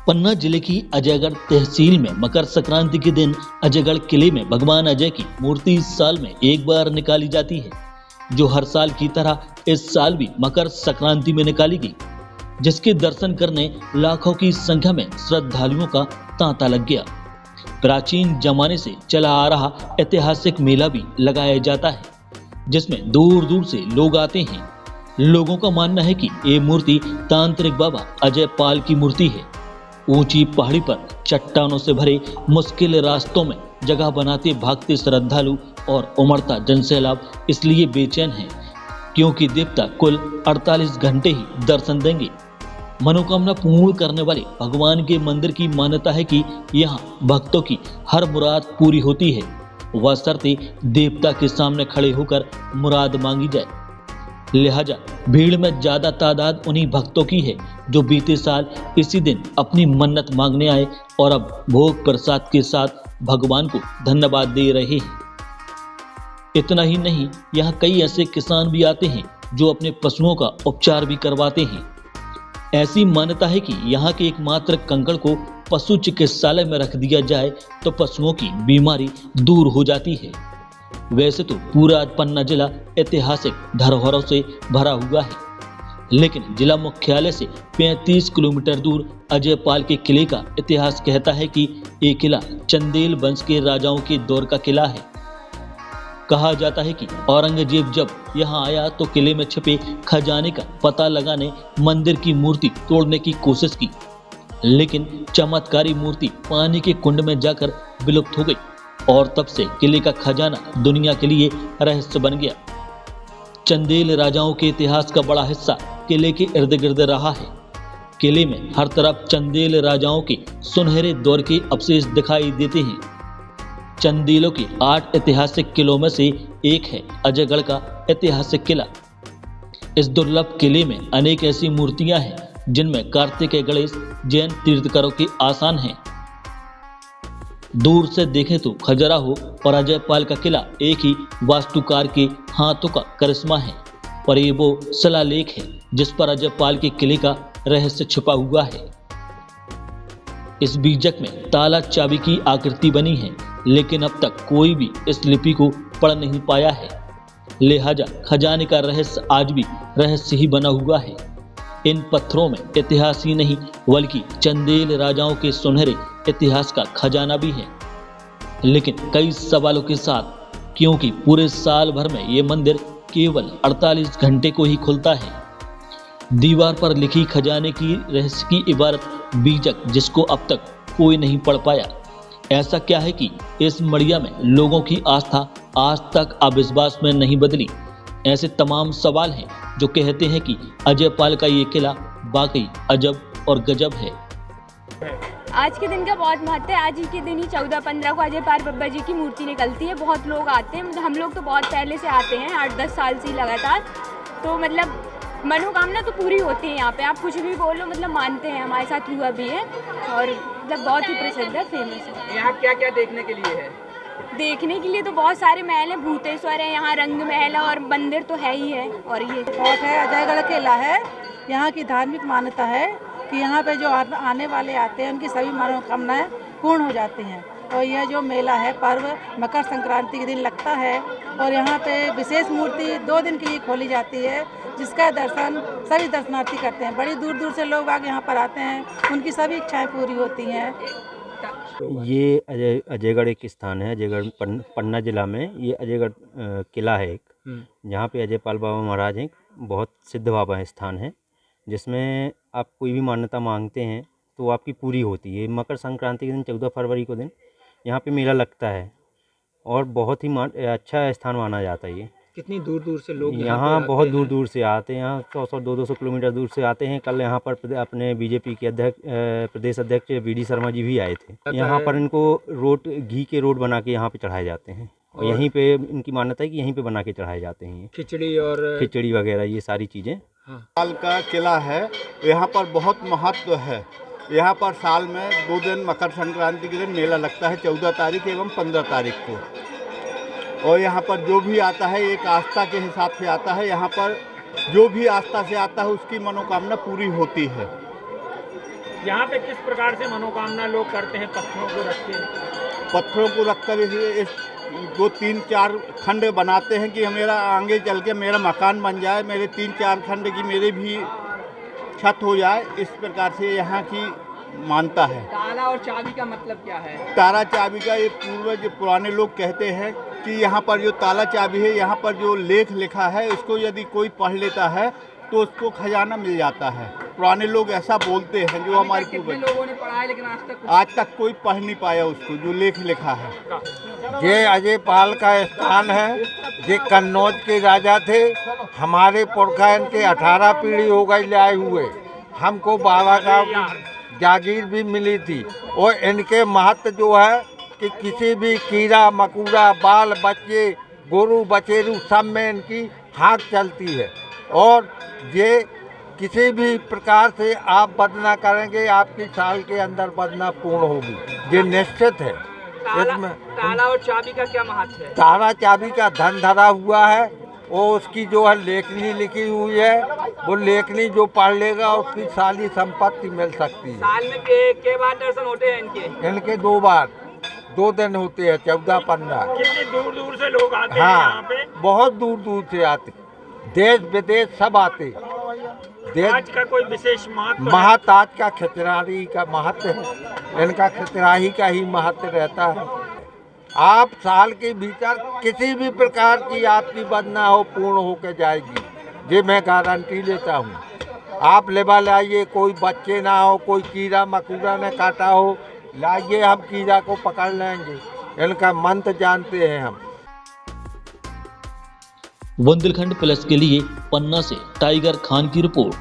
पन्ना जिले की अजयगढ़ तहसील में मकर संक्रांति के दिन अजयगढ़ किले में भगवान अजय की मूर्ति इस साल में एक बार निकाली जाती है, जो हर साल की तरह इस साल भी मकर संक्रांति में निकाली गई, जिसके दर्शन करने लाखों की संख्या में श्रद्धालुओं का तांता लग गया। प्राचीन जमाने से चला आ रहा ऐतिहासिक मेला भी लगाया जाता है, जिसमें दूर दूर से लोग आते हैं। लोगों का मानना है कि ये मूर्ति तांत्रिक बाबा अजय पाल की मूर्ति है। ऊंची पहाड़ी पर चट्टानों से भरे मुश्किल रास्तों में जगह बनाते भागते श्रद्धालु और उमड़ता जनसैलाब इसलिए बेचैन है क्योंकि देवता कुल 48 घंटे ही दर्शन देंगे। मनोकामना पूर्ण करने वाले भगवान के मंदिर की मान्यता है कि यहाँ भक्तों की हर मुराद पूरी होती है, वह शर्ते देवता के सामने खड़े होकर मुराद मांगी जाए। लिहाजा भीड़ में ज्यादा तादाद उन्हीं भक्तों की है जो बीते साल इसी दिन अपनी मन्नत मांगने आए और अब भोग प्रसाद के साथ भगवान को धन्यवाद दे रहे हैं। इतना ही नहीं, यहाँ कई ऐसे किसान भी आते हैं जो अपने पशुओं का उपचार भी करवाते हैं। ऐसी मान्यता है कि यहाँ के एकमात्र कंकड़ को पशु चिकित्सालय में रख दिया जाए तो पशुओं की बीमारी दूर हो जाती है। वैसे तो पूरा पन्ना जिला ऐतिहासिक धरोहरों से भरा हुआ है, लेकिन जिला मुख्यालय से 35 किलोमीटर दूर अजयपाल के किले का इतिहास कहता है कि ये किला चंदेल वंश के राजाओं के दौर का किला है। कहा जाता है कि औरंगजेब जब यहाँ आया तो किले में छिपे खजाने का पता लगाने मंदिर की मूर्ति तोड़ने की कोशिश की, लेकिन चमत्कारी मूर्ति पानी के कुंड में जाकर विलुप्त हो गई और तब से किले का खजाना दुनिया के लिए रहस्य बन गया। चंदेल राजाओं के इतिहास का बड़ा हिस्सा किले के इर्द गिर्द रहा है। किले में हर तरफ चंदेल राजाओं के सुनहरे दौर के अवशेष दिखाई देते हैं। चंदेलों के 8 ऐतिहासिक किलों में से एक है अजयगढ़ का ऐतिहासिक किला। इस दुर्लभ किले में अनेक ऐसी मूर्तियां हैं जिनमें कार्तिकेय गणेश जैन तीर्थंकरों के आसान हैं। दूर से देखें तो खजुराहो और अजयपाल का किला एक ही वास्तुकार के हाथों का करिश्मा है, और ये वो शिलालेख है जिस पर अजयपाल के किले का रहस्य छिपा हुआ है। इस बीजक में ताला चाबी की आकृति बनी है, लेकिन अब तक कोई भी इस लिपि को पढ़ नहीं पाया है। लिहाजा खजाने का रहस्य आज भी रहस्य ही बना हुआ है। इन पत्थरों में इतिहास ही नहीं बल्कि चंदेल राजाओं के सुनहरे इतिहास का खजाना भी है, लेकिन कई सवालों के साथ, क्योंकि पूरे साल भर में ये मंदिर केवल 48 घंटे को ही खुलता है। दीवार पर लिखी खजाने की रहस्य की इबारत बीजक जिसको अब तक कोई नहीं पढ़ पाया। ऐसा क्या है कि इस मड़िया में लोगों की आस्था आज तक अविश्वास में नहीं बदली? ऐसे तमाम सवाल हैं जो कहते हैं कि अजयपाल का ये किला वाकई अजब और गजब है। आज के दिन का बहुत महत्व है। आज ही के दिन ही 14-15 को अजयपाल बाबा जी की मूर्ति निकलती है। बहुत लोग आते हैं, मतलब हम लोग तो बहुत पहले से आते हैं, 8-10 साल से ही लगातार। तो मतलब मनोकामना तो पूरी होती है यहाँ पे, आप कुछ भी बोलो मतलब मानते हैं। हमारे साथ हुआ भी है और मतलब बहुत ही प्रसिद्ध है, फेमस है। यहाँ क्या क्या देखने के लिए है? देखने के लिए तो बहुत सारे महल हैं, भूतेश्वर है, यहाँ रंग महल है और मंदिर तो है ही है। और ये बहुत है, अजयगढ़ किला है। यहाँ की धार्मिक मान्यता है कि यहाँ पे जो आने वाले आते हैं उनकी सभी मनोकामनाएं पूर्ण हो जाती हैं। और यह जो मेला है पर्व मकर संक्रांति के दिन लगता है और यहाँ पे विशेष मूर्ति 2 दिन के लिए खोली जाती है, जिसका दर्शन सभी दर्शनार्थी करते हैं। बड़ी दूर दूर से लोग आगे यहाँ पर आते हैं, उनकी सभी इच्छाएं पूरी होती हैं। ये अजयगढ़ एक स्थान है, अजयगढ़ पन्ना जिला में ये अजयगढ़ किला है एक, जहाँ पे अजयपाल बाबा महाराज एक बहुत सिद्ध बाबा स्थान है, जिसमें आप कोई भी मान्यता मांगते हैं तो आपकी पूरी होती है। मकर संक्रांति के दिन 14 फरवरी को दिन यहाँ पे मेला लगता है और बहुत ही अच्छा स्थान माना जाता है। ये कितनी दूर दूर से लोग यहाँ बहुत दूर दूर से आते हैं, यहाँ 100-200 किलोमीटर दूर से आते हैं। कल यहाँ पर अपने बीजेपी के प्रदेश अध्यक्ष वीडी शर्मा जी भी आए थे। यहाँ पर इनको घी के रोट बना के यहाँ पे चढ़ाए जाते हैं और यहीं पे इनकी मान्यता है कि यहीं पे बना के चढ़ाए जाते हैं। खिचड़ी वगैरह ये सारी चीज़ें। साल का किला है, यहाँ पर बहुत महत्व है। यहाँ पर साल में 2 दिन मकर संक्रांति के दिन मेला लगता है, 14 तारीख एवं 15 तारीख को। और यहाँ पर जो भी आता है एक आस्था के हिसाब से आता है। यहाँ पर जो भी आस्था से आता है उसकी मनोकामना पूरी होती है। यहाँ पे किस प्रकार से मनोकामना लोग करते हैं पत्थरों को रख के? पत्थरों को रखकर इस 2-3-4 खंड बनाते हैं कि मेरा आगे चल के मेरा मकान बन जाए, मेरे 3-4 खंड की मेरे भी छत हो जाए। इस प्रकार से यहाँ की मानता है। ताला और चाबी का मतलब क्या है? ताला चाबी का ये पूर्वज पुराने लोग कहते हैं कि यहाँ पर जो ताला चाबी है, यहाँ पर जो लेख लिखा है, इसको यदि कोई पढ़ लेता है तो उसको खजाना मिल जाता है। पुराने लोग ऐसा बोलते हैं जो हमारे कितने लोगों ने पढ़ा है लेकिन आज तक कोई पढ़ नहीं पाया उसको, जो लेख लिखा है। ये अजय पाल का स्थान है। ये कन्नौज के राजा थे। हमारे पुरखा इनके 18 पीढ़ी हो गई लाए हुए। हमको 12 का जागीर भी मिली थी। और इनके महत्व जो है कि किसी भी कीड़ा मकोड़ा बाल बच्चे गोरू बचेरू सब में इनकी हाथ चलती है। और ये किसी भी प्रकार से आप बदना करेंगे, आपकी साल के अंदर बदना पूर्ण होगी, ये निश्चित है। इसमें ताला और चाबी का क्या महत्व है? ताला चाबी का धन धरा हुआ है और उसकी जो है लेखनी लिखी हुई है, वो लेखनी जो पढ़ लेगा उसकी सारी संपत्ति मिल सकती है। साल में के बार दर्शन होते हैं इनके? इनके 2 बार 2 दिन होते हैं, 14-15। कितनी दूर दूर से लोग आते हैं यहाँ पे? बहुत दूर दूर से आते, देश विदेश सब आते। आज का कोई विशेष महत्व है? महाताज का खिचराही का महत्व है। इनका खिचराही का ही महत्व रहता है। आप साल के भीतर किसी भी प्रकार की आपकी बदना हो पूर्ण होकर जाएगी, ये मैं गारंटी लेता हूँ। आप लेवा लाइए, कोई बच्चे ना हो, कोई कीड़ा मकोड़ा ने काटा हो, लाइए, हम कीड़ा को पकड़ लेंगे। इनका मंत्र जानते हैं हम। बुंदेलखंड प्लस के लिए पन्ना से टाइगर खान की रिपोर्ट।